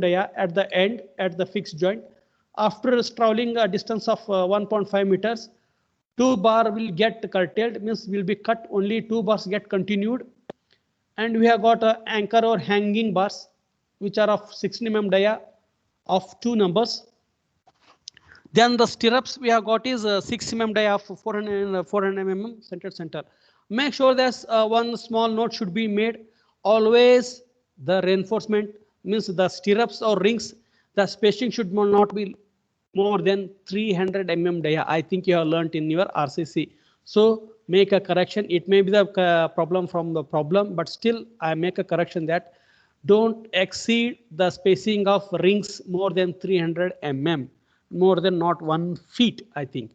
dia at the end at the fixed joint. After traveling a distance of 1.5 meters, 2 bar will get curtailed, means will be cut, only 2 bars get continued. And we have got anchor or hanging bars which are of 16 mm dia of 2 numbers. Then the stirrups we have got is 6 mm dia of 400 mm center. Make sure that one small note should be made. Always the reinforcement means the stirrups or rings, the spacing should not be more than 300 mm dia. I think you have learnt in your RCC. So make a correction. It may be the problem from the problem, but still I make a correction that don't exceed the spacing of rings more than 300 mm, more than not 1 feet, I think.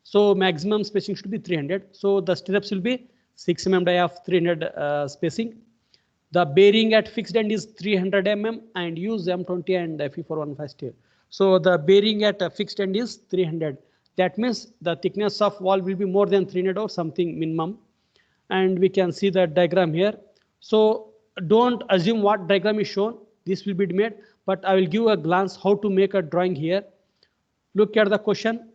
So maximum spacing should be 300. So the stirrups will be 6 mm dia of 300 spacing. The bearing at fixed end is 300 mm and use M20 and Fe415 steel. So the bearing at fixed end is 300. That means the thickness of wall will be more than 300 or something minimum. And we can see the diagram here. So don't assume what diagram is shown. This will be made, but I will give a glance how to make a drawing here. Look at the question.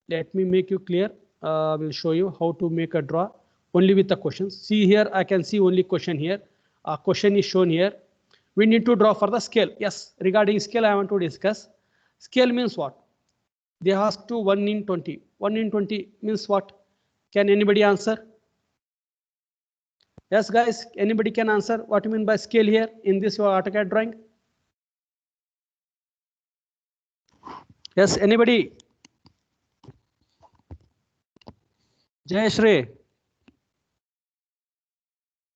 Let me make you clear. I will show you how to make a draw only with the questions. See here, I can see only question here. A question is shown here. We need to draw for the scale. Yes, regarding scale, I want to discuss. Scale means what? They ask to 1 in 20. 1 in 20 means what? Can anybody answer? Yes, guys, anybody can answer what you mean by scale here in this your AutoCAD drawing? Yes, anybody? Jay Shri.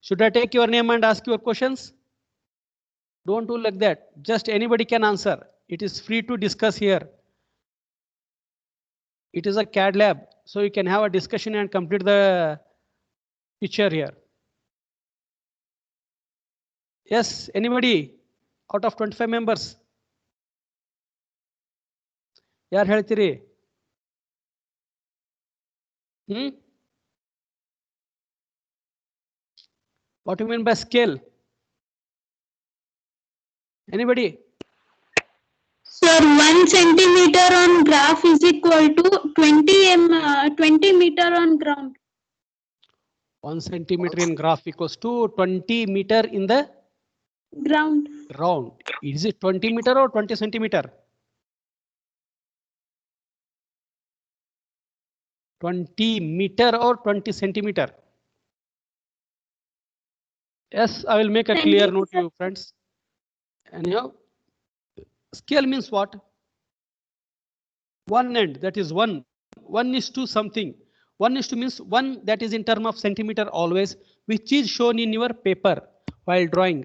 Should I take your name and ask your questions? Don't do like that. Just anybody can answer. It is free to discuss here. It is a CAD lab, so you can have a discussion and complete the picture here. Yes, anybody out of 25 members? Yaar ಹೇಳ್ತೀರಿ? What do you mean by scale? Anybody? Sir, 1 centimeter on graph is equal to 20 meter on ground. 1 centimeter in graph equals to 20 meter in the ground. Is it 20 meter or 20 centimeter? 20 meter or 20 centimeter? Yes, I will make a clear note to you, friends. Anyhow, scale means what? One end, that is 1. 1 is to something. 1 is to means 1 that is in term of centimeter always, which is shown in your paper while drawing.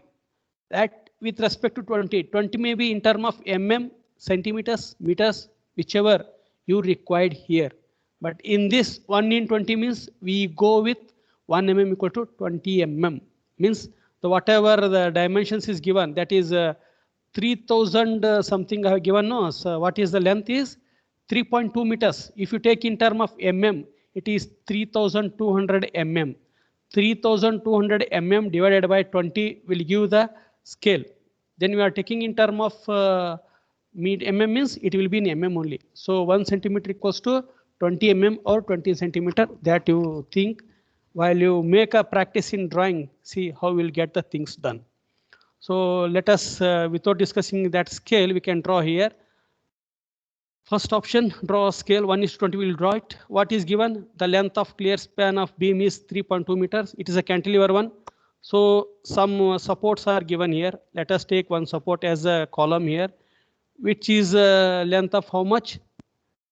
That with respect to 20. 20 may be in term of mm, centimeters, meters, whichever you required here. But in this 1 in 20 means we go with 1 mm equal to 20 mm. Means the whatever the dimensions is given, that is 3000 something I have given. No, so what is the length is 3.2 meters. If you take in term of mm, it is 3200 mm. 3200 mm divided by 20 will give the scale. Then we are taking in term of mm means it will be in mm only. So 1 centimeter equals to 20 mm or 20 centimeter, that you think while you make a practice in drawing, see how we'll get the things done. So let us, without discussing that scale, we can draw here. First option, draw a scale 1:20, we'll draw it. What is given? The length of clear span of beam is 3.2 meters. It is a cantilever one. So some supports are given here. Let us take one support as a column here, which is length of how much?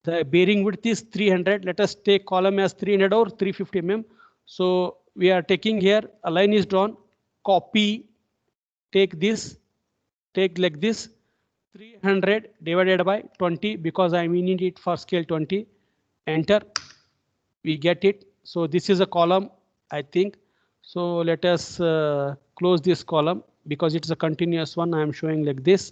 The bearing width is 300. Let us take column as 300 or 350 mm. So we are taking here, a line is drawn, copy, take this, take like this, 300 divided by 20 because I need it for scale 20. Enter, we get it. So this is a column, I think. So let us close this column because it's a continuous one. I am showing like this.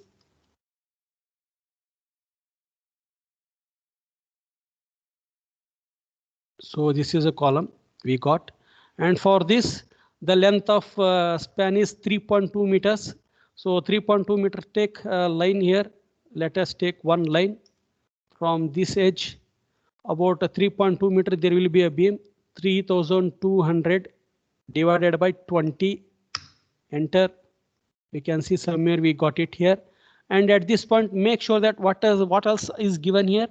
So this is a column we got. And for this, the length of span is 3.2 meters. So 3.2 meter, take a line here. Let us take one line from this edge. About a 3.2 meter, there will be a beam 3200 divided by 20. Enter. You can see somewhere we got it here. And at this point, make sure that what else is given here.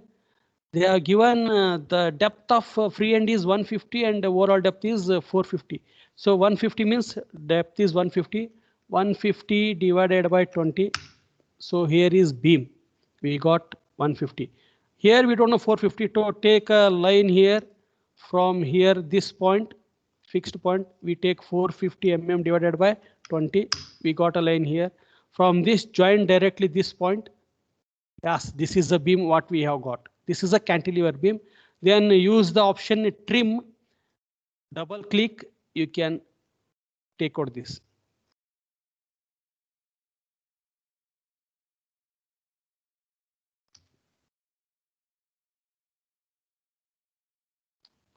They are given the depth of free end is 150 and the overall depth is 450. So 150 means depth is 150. 150 divided by 20. So here is beam. We got 150. Here we don't know 450. To take a line here from here, this point, fixed point, we take 450 mm divided by 20. We got a line here. From this joint directly this point. Yes, this is the beam what we have got. This is a cantilever beam. Then use the option trim. Double click. You can take out this.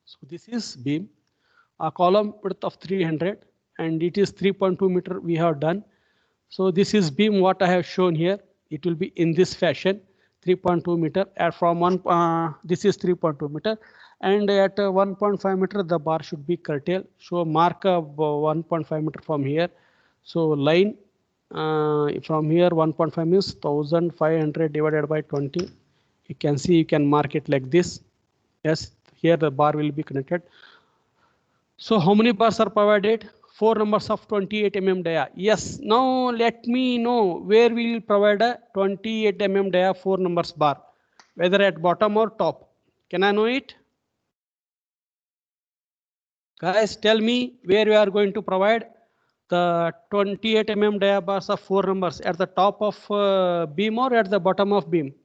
So this is beam, a column width of 300 and it is 3.2 meter we have done. So this is beam what I have shown here. It will be in this fashion, 3.2 meter from this is 3.2 meter and at 1.5 meter the bar should be curtailed. So mark 1.5 meter from here. So line from here 1.5 means 1500 divided by 20. You can see, you can mark it like this. Yes, here the bar will be connected. So how many bars are provided? 4 numbers of 28 mm dia. Yes, now let me know where we will provide a 28 mm dia 4 numbers bar, whether at bottom or top. Can I know it? Guys, tell me where we are going to provide the 28 mm dia bars of 4 numbers, at the top of beam or at the bottom of beam?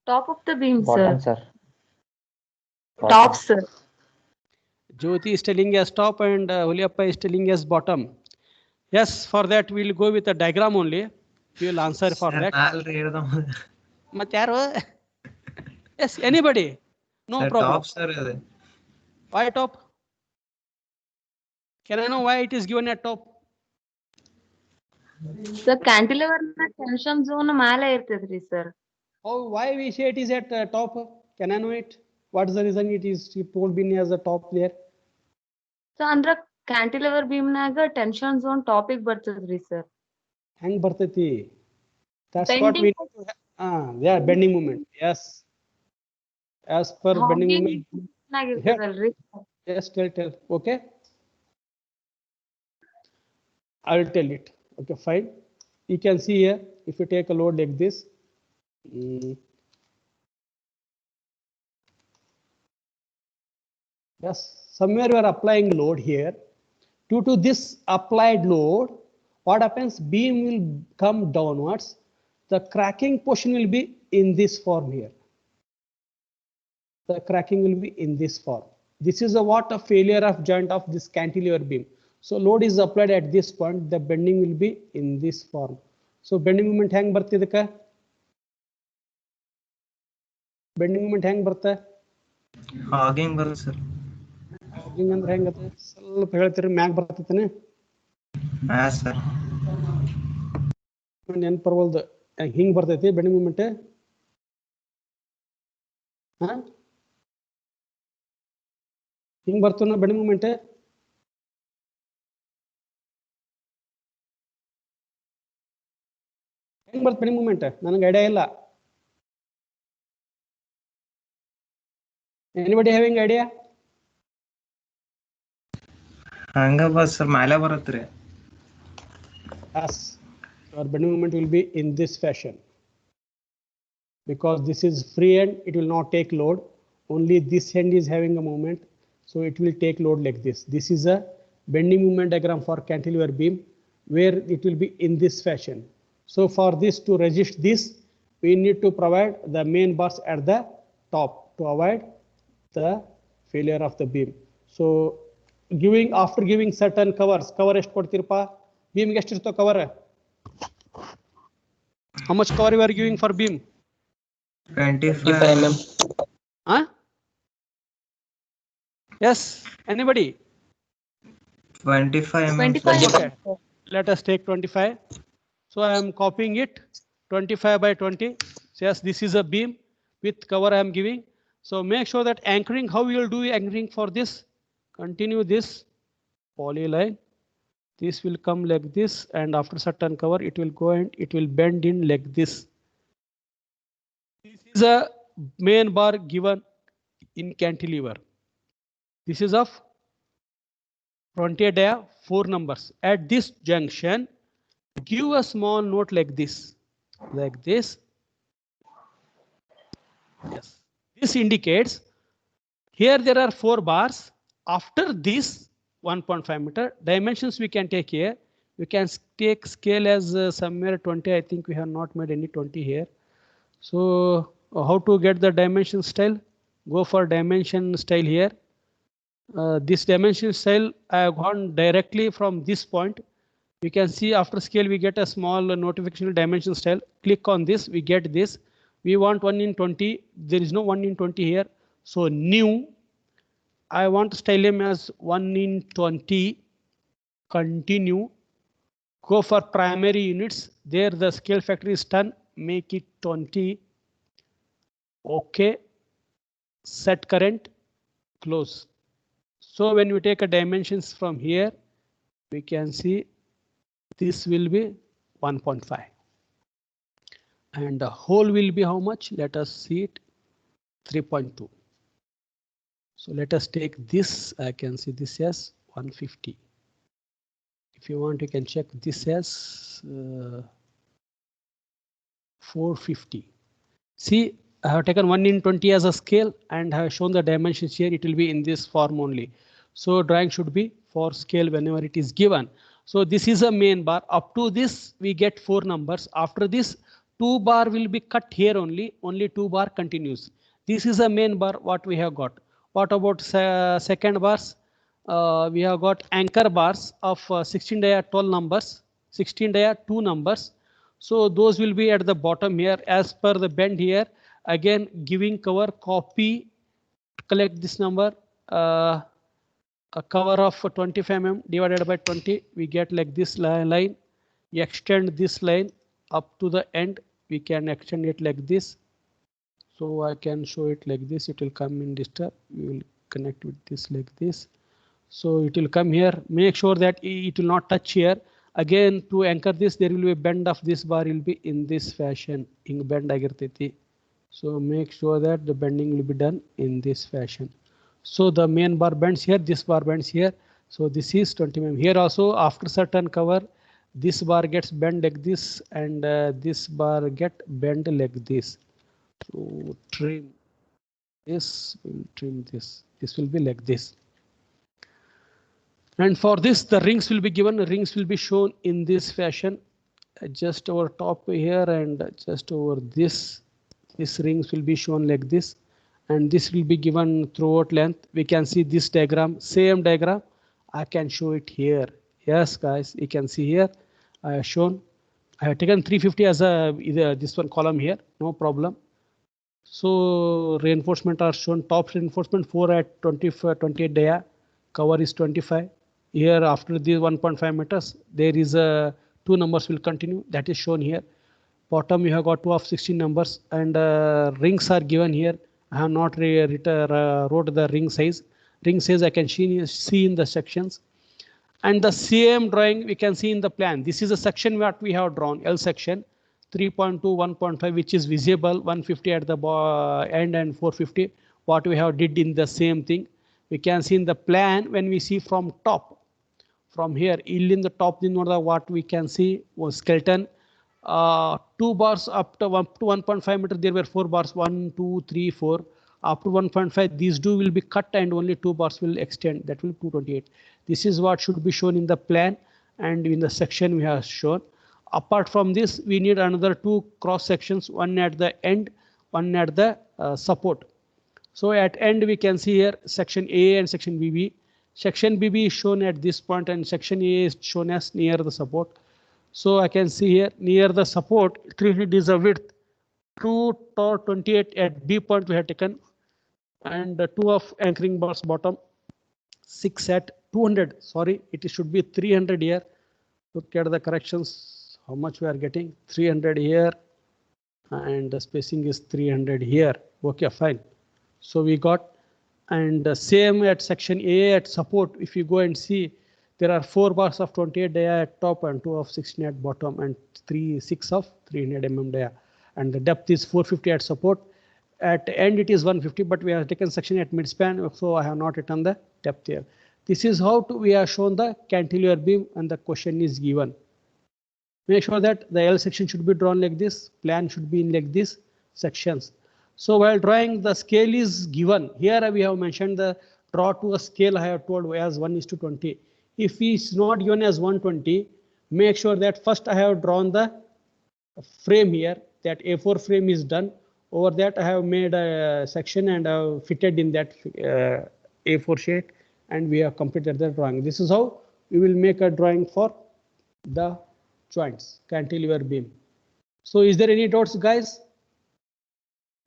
Top of the beam, Bottom, sir. sir. Top, sir. Jyoti is telling us top and Huliappa is telling us bottom. Yes, for that we'll go with a diagram only. We will answer for that. But yaro? Yes, anybody? No Sir, problem. top, sir. Why top? Can I know why it is given at top? The cantilever tension zone male irtadri, sir. Oh, why we say it is at top? Can I know it? What is the reason it is told being as the top there? So andra cantilever beam naga tension zone topic bartadri, sir. Hang bartati. That's Bending what we need to have. Yeah, bending moment. Yes. As per bending moment. nagiರ್ತದಲ್ರಿ. Yes, tell. Okay. I will tell it. Okay, fine. You can see here, if you take a load like this. Yes, somewhere you are applying load here. Due to this applied load, what happens? Beam will come downwards. The cracking portion will be in this form here. The cracking will be in this form. This is a failure of joint of this cantilever beam. So load is applied at this point. The bending will be in this form. So bending moment hang bartidaka. Bending moment hang barta. Hogging bರುತ್ತೆ sir. Hogging ಅಂದ್ರೆ ಹೆಂಗತ್ತೆ? ಸ್ವಲ್ಪ ಹೇಳ್ತೀರಿ ಮ್ಯಾಗ್ ಬರ್ತೈತೇನೆ? sir. ನೆನಪರ್ವಲ್ದು ಹಿಂಗ್ ಬರ್ತೈತಿ bending moment. ಹಿಂಗ್ ಬರ್ತನ bending moment. ಹೆಂಗ್ ಬರ್ತ bending moment? ನನಗೆ ಐಡಿಯಾ ಇಲ್ಲ. Anybody having idea? ಹಂಗ sir ಮೇಲೆ ಬರುತ್ತ್ರಿ. Yes, our bending moment will be in this fashion. Because this is free end, it will not take load. Only this end is having a moment, so it will take load like this. This is a bending moment diagram for cantilever beam, where it will be in this fashion. So for this to resist this, we need to provide the main bars at the top to avoid the failure of the beam. So after giving certain covers, cover ಎಷ್ಟು ಕೊಡ್ತೀರಪ್ಪ? beam ಗೆ ಎಷ್ಟಿರ್ತೋ cover? How much cover you are giving for beam? 25 mm. Huh? Yes, anybody? 25 mm. 25 Okay. let us take 25. So I am copying it 25 by 20. So yes, this is a beam with cover I am giving. So make sure that anchoring, how you will do anchoring for this? Continue this polyline. This will come like this, and after certain cover, it will go and it will bend in like this. This is a main bar given in cantilever. This is of 20 dia, 4 numbers. At this junction, give a small note like this. Like this. Yes. This indicates here there are 4 bars. After this 1.5 meter dimensions we can take here. We can take scale as somewhere 20. I think we have not made any 20 here. So how to get the dimension style? Go for dimension style here. This dimension style I have gone directly from this point. We can see after scale we get a small notification dimension style. Click on this, we get this. We want 1 in 20. There is no 1 in 20 here. So new, I want to style him as 1 in 20. Continue. Go for primary units. There the scale factor is 10. Make it 20. OK. Set current. Close. So when we take a dimensions from here, we can see this will be 1.5. And the hole will be how much? Let us see it. 3.2. So let us take this. I can see this as 150. If you want, you can check this as 450. See, I have taken 1 in 20 as a scale and have shown the dimensions here. It will be in this form only. So drawing should be for scale whenever it is given. So this is a main bar. Up to this, we get 4 numbers. After this, 2 bar will be cut here only. Only 2 bar continues. This is a main bar. What we have got. What about second bars? We have got anchor bars of 16 dia 12 numbers. 16 dia 2 numbers. So those will be at the bottom here as per the bend here. Again, giving cover, copy, collect this number. A cover of 25 mm divided by 20, we get like this line. You extend this line up to the end. We can extend it like this. So I can show it like this. It will come in this tab. We will connect with this like this. So it will come here. Make sure that it will not touch here. Again, to anchor this, there will be a bend of this bar will be in this fashion. Bend agirtiti. So make sure that the bending will be done in this fashion. So the main bar bends here, this bar bends here. So this is 20 mm. Here also after certain cover, this bar gets bent like this and this bar get bent like this. So trim this, we'll trim this. This will be like this. And for this, the rings will be given. Rings will be shown in this fashion. Just over top here and just over this. These rings will be shown like this. And this will be given throughout length. We can see this diagram, same diagram. I can show it here. Yes, guys, you can see here. I have shown. I have taken 350 as this one column here. No problem. So reinforcement are shown. Top reinforcement 4 at 28 dia. Cover is 25. Here after these 1.5 meters, there is 2 numbers will continue. That is shown here. Bottom you have got 2 of 16 numbers and rings are given here. I have not wrote the ring size. Ring size I can see in the sections. And the same drawing we can see in the plan. This is a section what we have drawn, L section, 3.2, 1.5, which is visible, 150 at the end and 450. What we have did in the same thing. We can see in the plan when we see from top. From here, in the top, what we can see was skeleton. 2 bars up to 1.5 meter, there were 4 bars, 1, 2, 3, 4. After 1.5, these 2 will be cut and only 2 bars will extend. That will be 228. This is what should be shown in the plan and in the section we have shown. Apart from this, we need another 2 cross sections, one at the end, one at the support. So at end, we can see here section A and section BB. Section BB is shown at this point and section A is shown as near the support. So I can see here near the support, 300 is the width, 228 at B point we have taken, and 2 of anchoring bars bottom, 6 at 200. Sorry, it should be 300 here. Look at the corrections, how much we are getting. 300 here and the spacing is 300 here. Okay, fine. So we got, and same at section A at support. If you go and see, there are 4 bars of 28 dia at top and 2 of 16 at bottom and 6 of 300 mm dia. And the depth is 450 at support. At end it is 150, but we have taken section at midspan, so I have not written the depth here. This is how we have shown the cantilever beam and the question is given. Make sure that the L section should be drawn like this, plan should be in like this sections. So while drawing, the scale is given. Here we have mentioned the draw to a scale, I have told as 1:20. If it is not given as 120, make sure that first I have drawn the frame here, that A4 frame is done. Over that I have made a section and I have fitted in that A4 sheet and we have completed the drawing. This is how we will make a drawing for the joints, cantilever beam. So is there any doubts, guys?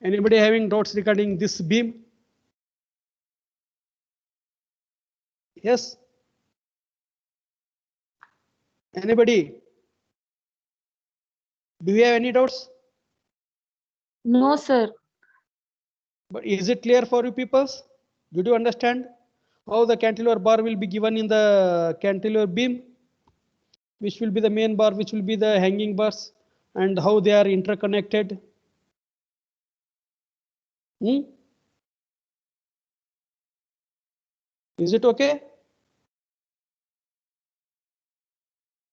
Anybody having doubts regarding this beam? Yes? Anybody? Do you have any doubts? No, sir. But is it clear for you peoples? Did you understand how the cantilever bar will be given in the cantilever beam? Which will be the main bar, which will be the hanging bars, and how they are interconnected? Is it okay?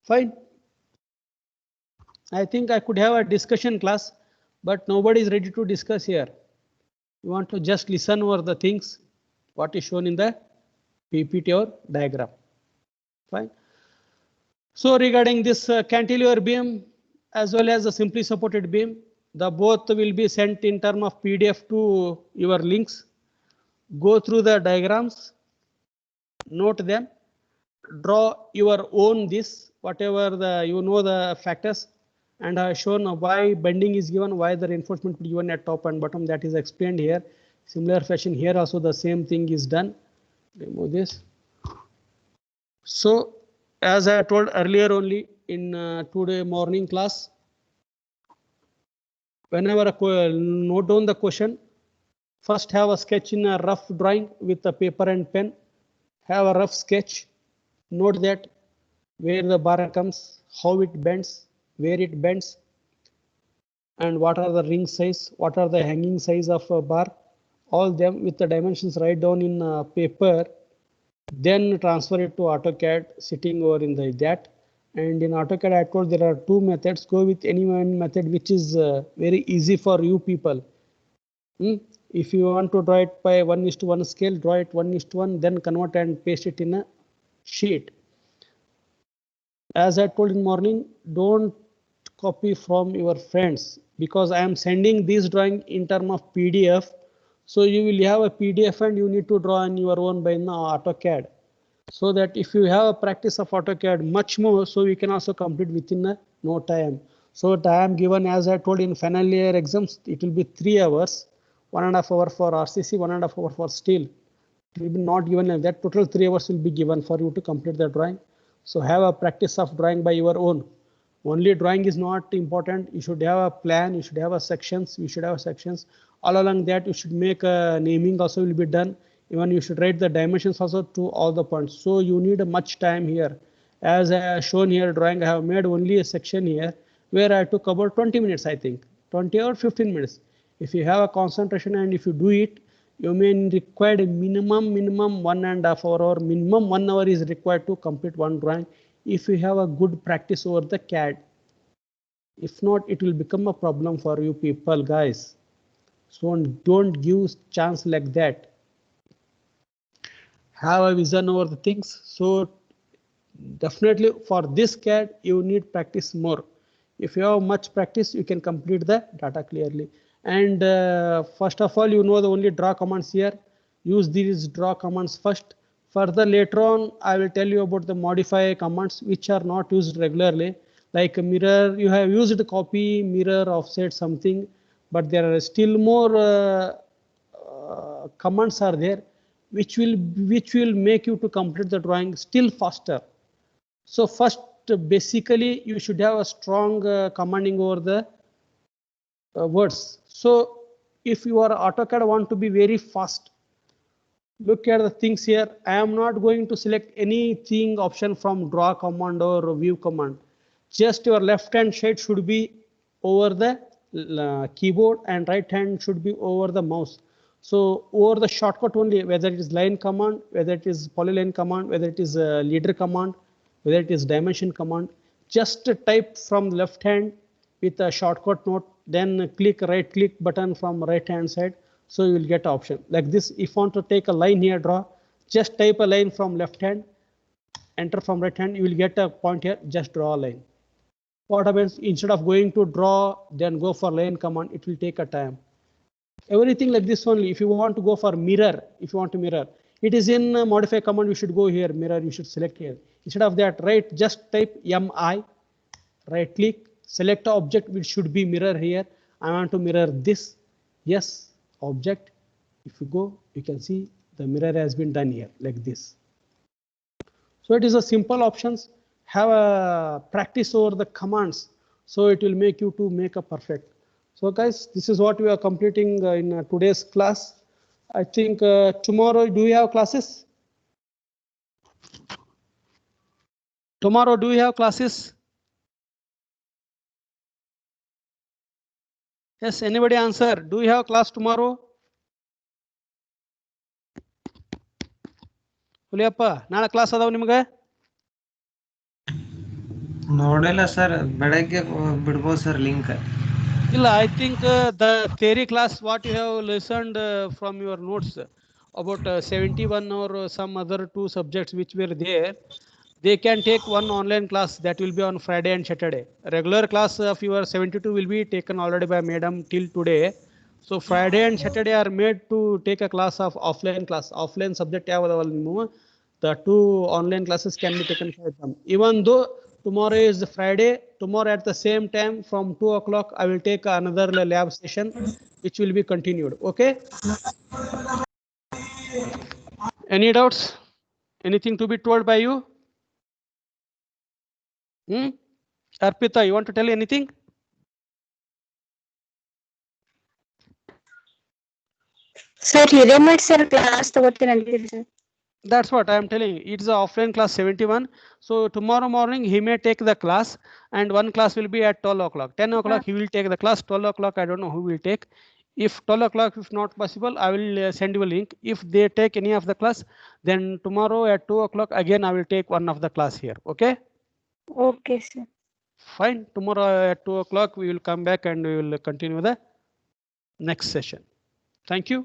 Fine. I think I could have a discussion class, but nobody is ready to discuss here. You want to just listen over the things, what is shown in the PPT or diagram. Fine. So regarding this cantilever beam as well as the simply supported beam, the both will be sent in terms of PDF to your links. Go through the diagrams, note them, draw your own this, whatever the the factors, and I have shown why bending is given, why the reinforcement is given at top and bottom, that is explained here. Similar fashion here also the same thing is done. Remove this. So as I told earlier only in today morning class, whenever note down the question, first have a sketch in a rough drawing with a paper and pen. Have a rough sketch. Note that where the bar comes, how it bends, where it bends, and what are the ring size, what are the hanging size of a bar. All them with the dimensions write down in paper. Then transfer it to AutoCAD, sitting over in that. And in AutoCAD, I told there are 2 methods. Go with any one method which is very easy for you people. If you want to draw it by 1:1 scale, draw it 1:1, then convert and paste it in a sheet. As I told in morning, don't copy from your friends, because I am sending this drawing in terms of PDF. So you will have a PDF and you need to draw on your own by AutoCAD. So that if you have a practice of AutoCAD much more, so you can also complete within no time. So time given, as I told in final year exams, it will be 3 hours, 1.5 hour for RCC, 1.5 hour for steel. It will be not given like that. Total 3 hours will be given for you to complete the drawing. So have a practice of drawing by your own. Only drawing is not important. You should have a plan. You should have a sections. You should have sections. All along that you should make a naming also will be done. Even you should write the dimensions also to all the points. So you need much time here. As I have shown here drawing, I have made only a section here where I took about 20 minutes, I think 20 or 15 minutes. If you have a concentration and if you do it, you may require a minimum 1.5 hour or minimum 1 hour is required to complete one drawing. If you have a good practice over the CAD. If not, it will become a problem for you people, guys. So don't give chance like that. Have a vision over the things. So definitely for this CAD, you need practice more. If you have much practice, you can complete the data clearly. And first of all, the only draw commands here. Use these draw commands first. Further later on, I will tell you about the modify commands which are not used regularly. Like mirror, you have used copy, mirror, offset, something, but there are still more commands are there which will make you to complete the drawing still faster. So first basically you should have a strong commanding over the words. So if your AutoCAD want to be very fast, look at the things here. I am not going to select anything option from draw command or view command. Just your left hand side should be over the keyboard and right hand should be over the mouse. So over the shortcut only, whether it is line command, whether it is polyline command, whether it is leader command, whether it is dimension command, just type from left hand with a shortcut note, then click right click button from right hand side. So you will get option like this. If you want to take a line here, draw, just type a line from left hand, enter from right hand, you will get a point here, just draw a line. What happens, instead of going to draw, then go for line command, it will take a time. Everything like this only. If you want to go for mirror, if you want to mirror, it is in modify command, you should go here, mirror, you should select here. Instead of that, right, just type MI, right click, select object which should be mirror here. I want to mirror this. Yes, object. If you go, you can see the mirror has been done here like this. So it is a simple options. Have a practice over the commands. So it will make you to make a perfect. So guys, this is what we are completing in today's class. I think tomorrow, do you have classes? Tomorrow, do you have classes? Yes, anybody answer? Do you have class tomorrow? Huliyappa ನಾಳೆ class ಅದಾವ ನಿಮಗೆ? ನೋಡಿಲ್ಲ sir, ಬೆಳಗ್ಗೆ ಬಿಡ್ಬೋದು sir link. ಇಲ್ಲ, I think the theory class what you have listened from your notes about 71 or some other 2 subjects which were there, they can take one online class that will be on Friday and Saturday. Regular class of your 72 will be taken already by madam till today. So Friday and Saturday are made to take a class of offline class. Offline subject ಯಾವದವಲ್ಲ ನೀವು, the 2 online classes can be taken for them. Even though tomorrow is Friday, tomorrow at the same time from 2 o'clock I will take another lab session which will be continued. Okay? Any doubts? Anything to be told by you? Arpita, you want to tell anything? Sir, Hiramit sir class ತಗೋತೀನಂತೀರಿ sir. That's what I am telling you. It's the offline class 71. So tomorrow morning he may take the class and one class will be at 12 o'clock. 10 o'clock he will take the class. 12 o'clock I don't know who will take. If 12 o'clock if not possible, I will send you a link. If they take any of the class, then tomorrow at 2 o'clock again I will take one of the class here. Okay? Okay sir. Fine. Tomorrow at 2 o'clock we will come back and we will continue the next session. Thank you.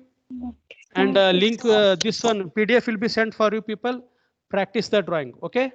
Okay. And link this one PDF will be sent for you people. Practice the drawing. Okay.